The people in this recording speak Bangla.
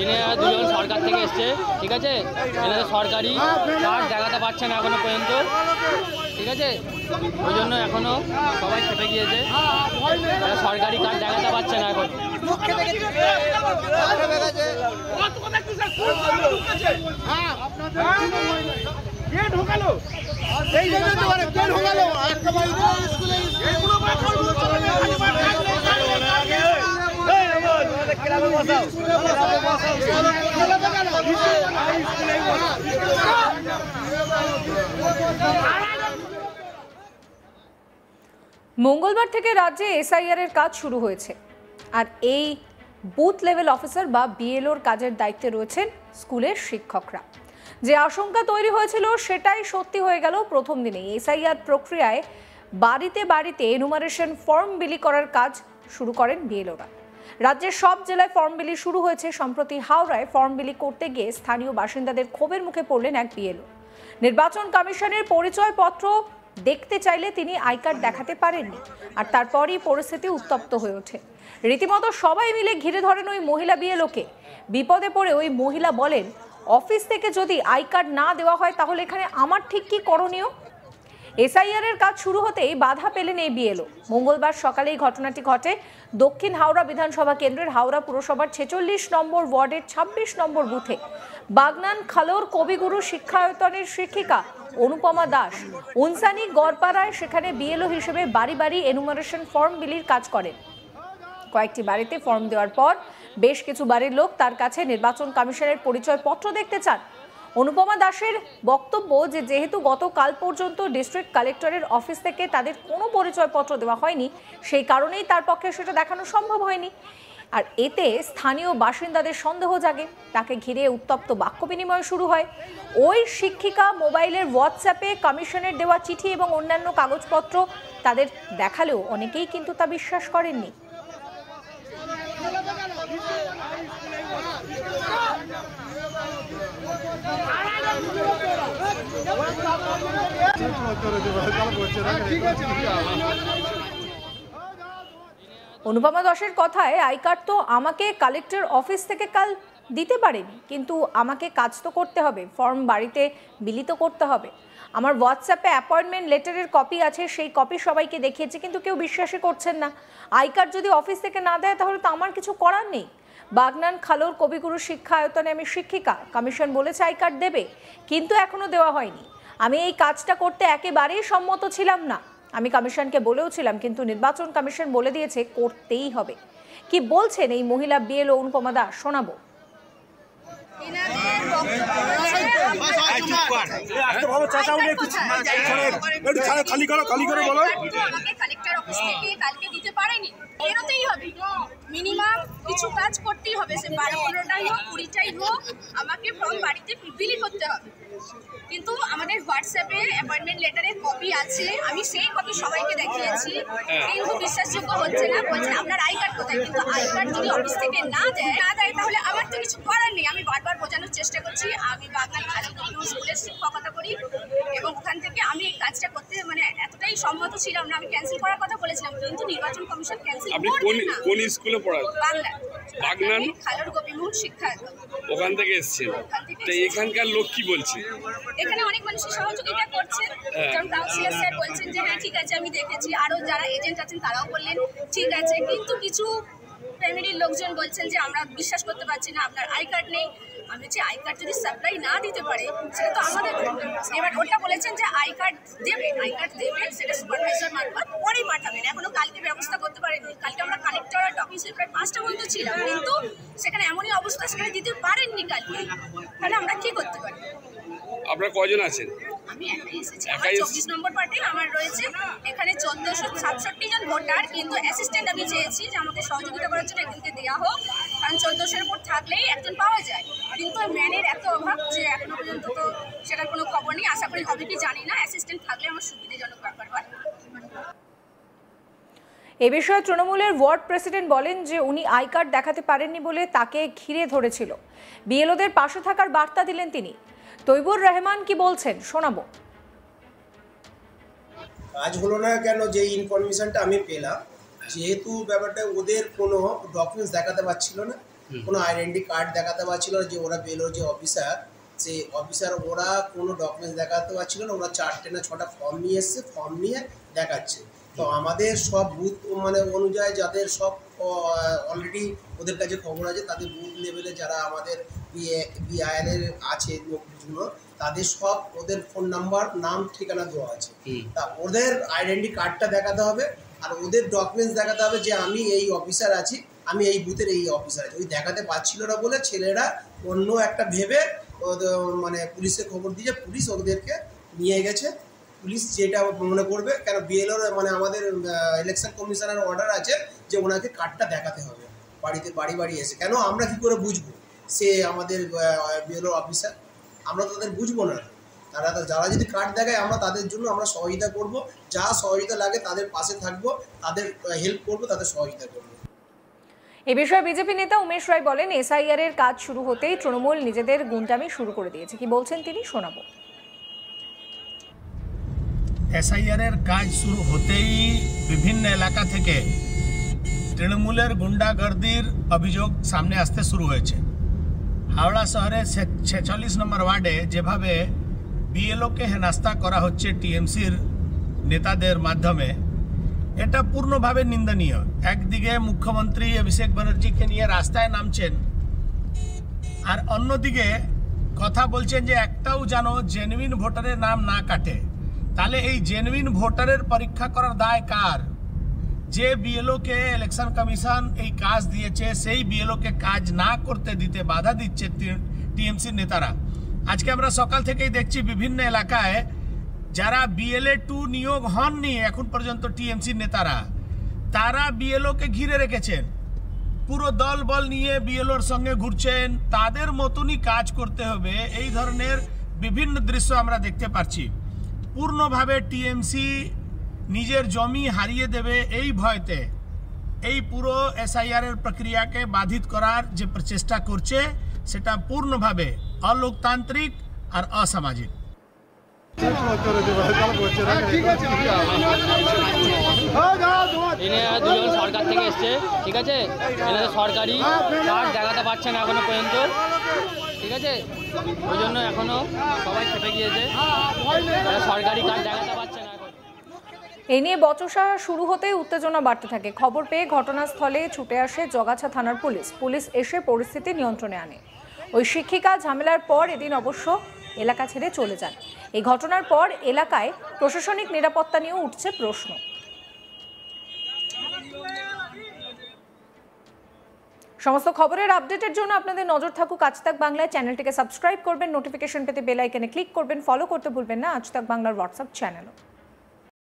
এনারা দুজন সরকার থেকে এসছে, ঠিক আছে। এনাদের সরকারি কার্ড দেখাতে পারছে না এখনো পর্যন্ত, ঠিক আছে। ওই জন্য এখনো সবাই খেপে গিয়েছে, সরকারি কার্ড দেখাতে পারছে না এখন। মঙ্গলবার থেকে রাজ্যে এসআইআর এর কাজ শুরু হয়েছে, আর এই বুথ লেভেল অফিসার বা বিএলওর কাজের দায়িত্বে রয়েছেন স্কুলের শিক্ষকরা। যে আশঙ্কা তৈরি হয়েছিল সেটাই সত্যি হয়ে গেল প্রথম দিনেই। এসআইআর প্রক্রিয়ায় বাড়িতে বাড়িতে এনুমারেশন ফর্ম বিলি করার কাজ শুরু করেন বিএলওরা। রাজ্যের সব জেলায় ফর্ম বিলি শুরু হয়েছে। সম্প্রতি হাওড়ায় ফর্ম বিলি করতে গিয়ে স্থানীয় বাসিন্দাদের ক্ষোভের মুখে পড়লেন এক বিএলও। নির্বাচন কমিশনের পরিচয়পত্র দেখতে চাইলে তিনি আই কার্ড দেখাতে পারেননি, আর তারপরই পরিস্থিতি উত্তপ্ত হয়ে ওঠে। রীতিমতো সবাই মিলে ঘিরে ধরেন ওই মহিলা বিএলওকে। বিপদে পড়ে ওই মহিলা বলেন, অফিস থেকে যদি আই কার্ড না দেওয়া হয় তাহলে এখানে আমার ঠিক কি করণীয়? এসআইআর এর কাজ শুরু হতেই বাধা পেলেন এই বিএলও। মঙ্গলবার সকালেই ঘটনাটি ঘটে দক্ষিণ হাওড়া বিধানসভা কেন্দ্রের হাওড়া পুরসভার 46 নম্বর ওয়ার্ডের 26 নম্বর বুথে। বাগনান খালোর কবিগুরু শিক্ষায়তনের শিক্ষিকা অনুপমা দাস উনসানি গড়পাড়ায় সেখানে বিএলও হিসেবে বাড়ি বাড়ি এনুমারেশন ফর্ম বিলির কাজ করেন। কয়েকটি বাড়িতে ফর্ম দেওয়ার পর বেশ কিছু বাড়ির লোক তার কাছে নির্বাচন কমিশনের পরিচয়পত্র দেখতে চান। অনুপমা দাসের বক্তব্য যে যেহেতু গতকাল পর্যন্ত ডিস্ট্রিক্ট কালেক্টরের অফিস থেকে তাদের কোনো পরিচয়পত্র দেওয়া হয়নি, সেই কারণেই তার পক্ষে সেটা দেখানো সম্ভব হয়নি। আর এতে স্থানীয় বাসিন্দাদের সন্দেহ জাগে। তাকে ঘিরে উত্তপ্ত বাক্য বিনিময় শুরু হয়। ওই শিক্ষিকা মোবাইলের হোয়াটসঅ্যাপে কমিশনের দেওয়া চিঠি এবং অন্যান্য কাগজপত্র তাদের দেখালেও অনেকেই কিন্তু তা বিশ্বাস করেননি। অনুপমা দাসের কথায়, আই কার্ড তো আমাকে কালেক্টর অফিস থেকে কাল দিতে পারেনি, কিন্তু আমাকে কাজ তো করতে হবে, ফর্ম বাড়িতে বিলি তো করতে হবে। আমার হোয়াটসঅ্যাপে অ্যাপয়েন্টমেন্ট লেটারের কপি আছে, সেই কপি সবাইকে দেখিয়েছে, কিন্তু কেউ বিশ্বাসই করছেন না। আই কার্ড যদি অফিস থেকে না দেয় তাহলে তো আমার কিছু করার নেই। বাগনান খালোর কবিগুরু শিক্ষায়তনে আমি শিক্ষিকা, কমিশন বলেছে আই কার্ড দেবে, কিন্তু এখনো দেওয়া হয়নি। আমি এই কাজটা করতে একেবারেই সম্মত ছিলাম না। আমি কমিশনকে বলেও ছিলাম, কিন্তু নির্বাচন কমিশন বলে দিয়েছে করতেই হবে। কি বলছেন এই মহিলা বিএলও অনুপমা দাস, শোনাবো। মিনিমাম কিছু কাজ করতেই হবে, সে 12-15টাই হোক 20টাই হোক, আমাকে ফর্ম বাড়িতে বিলি করতে হবে। কিন্তু আমাদের হোয়াটসঅ্যাপে অ্যাপয়েন্টমেন্ট লেটারের কপি আছে, আমি সেই কপি সবাইকে দেখিয়েছি, কিন্তু বিশ্বাসযোগ্য হচ্ছে না। বলছে আপনার আই কার্ড কোথায়? কিন্তু আই কার্ড যদি অফিস থেকে না দেয় তাহলে আমার তো কিছু করার নেই। আমি বারবার বোঝানোর চেষ্টা করছি, আমি বাগনান খালো স্কুলের শিক্ষকতা করি এবং ওখান থেকে আমি এই কাজটা করতে এতটাই সম্মত ছিলাম না। আমি ক্যান্সেল করার কথা বলেছিলাম, কিন্তু নির্বাচন কমিশন ক্যান্সেল করবে না। কোন স্কুলে পড়ান? বাগনান খালোর গোপীমোহন শিক্ষায়তন, ওখান থেকে এসেছেন। তো এখানকার লোক কি বলছে? এখানে অনেক মানুষের সহযোগিতা করছেন, যেমন কাউন্সিলর স্যার বলছেন যে হ্যাঁ ঠিক আছে আমি দেখেছি, আরও যারা এজেন্ট আছেন তারাও বললেন ঠিক আছে, কিন্তু কিছু ফ্যামিলির লোকজন বলছেন যে আমরা বিশ্বাস করতে পারছি না, আপনার আই কার্ড নেই। আমি বলছি আই কার্ড যদি সাপ্লাই না দিতে পারে সেটা তো আমাদের প্রবলেম। এবার ওটা বলেছেন যে আই কার্ড দেবেন, সেটা সুপারভাইজার মারফত পরেই পাঠাবেন। এখনো কালকে ব্যবস্থা করতে পারেননি। কালকে আমরা কালেক্টর আর অফিসে প্রায় 5টা পর্যন্ত ছিলাম, কিন্তু সেখানে এমনই অবস্থা, সেখানে দিতে পারেননি কালকে। তাহলে আমরা কি করতে পারি? আপনারা কয়জন আছেন? আমি একাই এসেছি। আমার 24 নম্বর পার্টি আমার রয়েছে। এখানে 1467 জন ভোটার, কিন্তু অ্যাসিস্ট্যান্ট আমি চেয়েছি যে আমাকে সহযোগিতা করার জন্য একজনকে দেওয়া হোক, কারণ 1400-এর উপর থাকলেই একজন পাওয়া যায়। কিন্তু ম্যানের এত অভাব যে এখনো পর্যন্ত তো সেটার কোনো খবর নেই। আশা করি হবে কি জানি না, অ্যাসিস্ট্যান্ট থাকলে আমার সুবিধাজনক ব্যাপার হয়। এ বিষয়ে তৃণমূলের ওয়ার্ড প্রেসিডেন্ট বলেন যে উনি আই কার্ড দেখাতে পারেননি বলে তাকে ঘিরে ধরেছিল। বিএলওদের পাশে থাকার বার্তা দিলেন তিনি। তৈবুর রহমান কি বলছেন, শোনাবো। কাজ হলো না কেন, যে ইনফরমেশনটা আমি পেলাম যেহেতু ব্যাপারটা ওদের কোনো ডকুমেন্টস দেখাতে পারছিল না, কোনো আইডেন্টি কার্ড দেখাতে পারছিল না, যে ওরা বেলোর যে অফিসার, সেই অফিসার ওরা কোনো ডকুমেন্টস দেখাতে পারছিল না। ওরা 4টে না 6টা ফর্ম নিয়ে এসছে, ফর্ম নিয়ে দেখাচ্ছে। তো আমাদের সব বুথ মানে অনুযায়ী যাদের সব অলরেডি ওদের কাছে খবর আছে, তাদের বুথ লেভেলে যারা আমাদের বিআইএল আছে লোকগুলো, তাদের সব ওদের ফোন নাম্বার, নাম, ঠিকানা দেওয়া আছে। তা ওদের আইডেন্টি কার্ডটা দেখাতে হবে, আর ওদের ডকুমেন্টস দেখাতে হবে যে আমি এই অফিসার আছি, আমি এই বুথের এই অফিসার আছি। ওই দেখাতে পারছিল না বলে ছেলেরা অন্য একটা ভেবে মানে পুলিশে খবর দিয়ে পুলিশ ওদেরকে নিয়ে গেছে। পুলিশ যেটা মনে করবে, কেন বিএলওর মানে আমাদের ইলেকশন কমিশনের অর্ডার আছে যে ওনাকে কার্ডটা দেখাতে হবে বাড়িতে, বাড়ি বাড়ি এসে। কেন আমরা কী করে বুঝবো সে আমাদের বিএলওর অফিসার? আমরা তো তাদের বুঝবো না। যারা যদি কার্ড দেখায় আমরা তাদের জন্য আমরা সহযোগিতা করব, যা সহযোগিতা লাগে তাদের পাশে থাকবো, তাদের হেল্প করবো, তাদের সহযোগিতা করবো। এ বিষয়ে বিজেপি নেতা উমেশ রায় বলেন, এসআইআর এর কাজ শুরু হতেই তৃণমূল নিজেদের গুন্ডামি শুরু করে দিয়েছে। কি বলছেন তিনি, শোনাবো। এসআইআর এর কাজ শুরু হতেই বিভিন্ন এলাকা থেকে তৃণমূলের গুন্ডাগর্দির অভিযোগ সামনে আসতে শুরু হয়েছে। হাওড়া শহরে 46 নম্বর ওয়ার্ডে যেভাবে বিএলওকে হেনস্থা করা হচ্ছে টিএমসির নেতাদের মাধ্যমে, এটা পূর্ণভাবে নিন্দনীয়। একদিকে মুখ্যমন্ত্রী অভিষেক ব্যানার্জিকে নিয়ে রাস্তায় নামছেন, আর অন্যদিকে কথা বলছেন যে একটাও যেন জেনুইন ভোটারের নাম না কাটে। তাহলে এই জেনুইন ভোটারের পরীক্ষা করার দায় কার? যে বিএলওকে ইলেকশন কমিশন এই কাজ দিয়েছে, সেই বিএলওকে কাজ না করতে দিতে বাধা দিচ্ছে টিএমসির নেতারা। আজকে আমরা সকাল থেকেই দেখছি বিভিন্ন এলাকায় যারা BLA-2 নিয়োগ হননি এখন পর্যন্ত টিএমসির নেতারা, তারা বিএলওকে ঘিরে রেখেছেন, পুরো দল বল নিয়ে বিএলওর সঙ্গে ঘুরছেন, তাদের মতনই কাজ করতে হবে। এই ধরনের বিভিন্ন দৃশ্য আমরা দেখতে পাচ্ছি। পূর্ণভাবে টিএমসি নিজের জমি হারিয়ে দেবে এই ভয়তে এই পুরো এসআইআর এর প্রক্রিয়াকে বাধিত করার যে প্রচেষ্টা করছে, সেটা পূর্ণভাবে অলোকতান্ত্রিক আর অসামাজিক। দুজন সরকার থেকে এসছে, ঠিক আছে, এনাদের সরকারি কার্ড দেখাতে পারছে না এখনো পর্যন্ত, ঠিক আছে, ওই জন্য এখনো সবাই খেপে গিয়েছে, সরকারি কার্ড দেখাতে পারছে না। এই নিয়ে বচসা শুরু হতেই উত্তেজনা বাড়তে থাকে। খবর পেয়ে ঘটনাস্থলে ছুটে আসে জগাছা থানার পুলিশ এসে পরিস্থিতি নিয়ন্ত্রণে আনে। ওই শিক্ষিকা ঝামেলার পর এদিন অবশ্য এলাকা ছেড়ে চলে যান। এই ঘটনার পর এলাকায় প্রশাসনিক নিরাপত্তা নিয়েও উঠছে প্রশ্ন। সমস্ত খবরের আপডেটের জন্য আপনাদের নজর থাকুক আজ তাক বাংলায়। চ্যানেলটিকে সাবস্ক্রাইব করবেন, নোটিফিকেশন পেতে বেল আইকনে ক্লিক করবেন, ফলো করতে ভুলবেন না আজ তাক বাংলার হোয়াটসঅ্যাপ চ্যানেলও।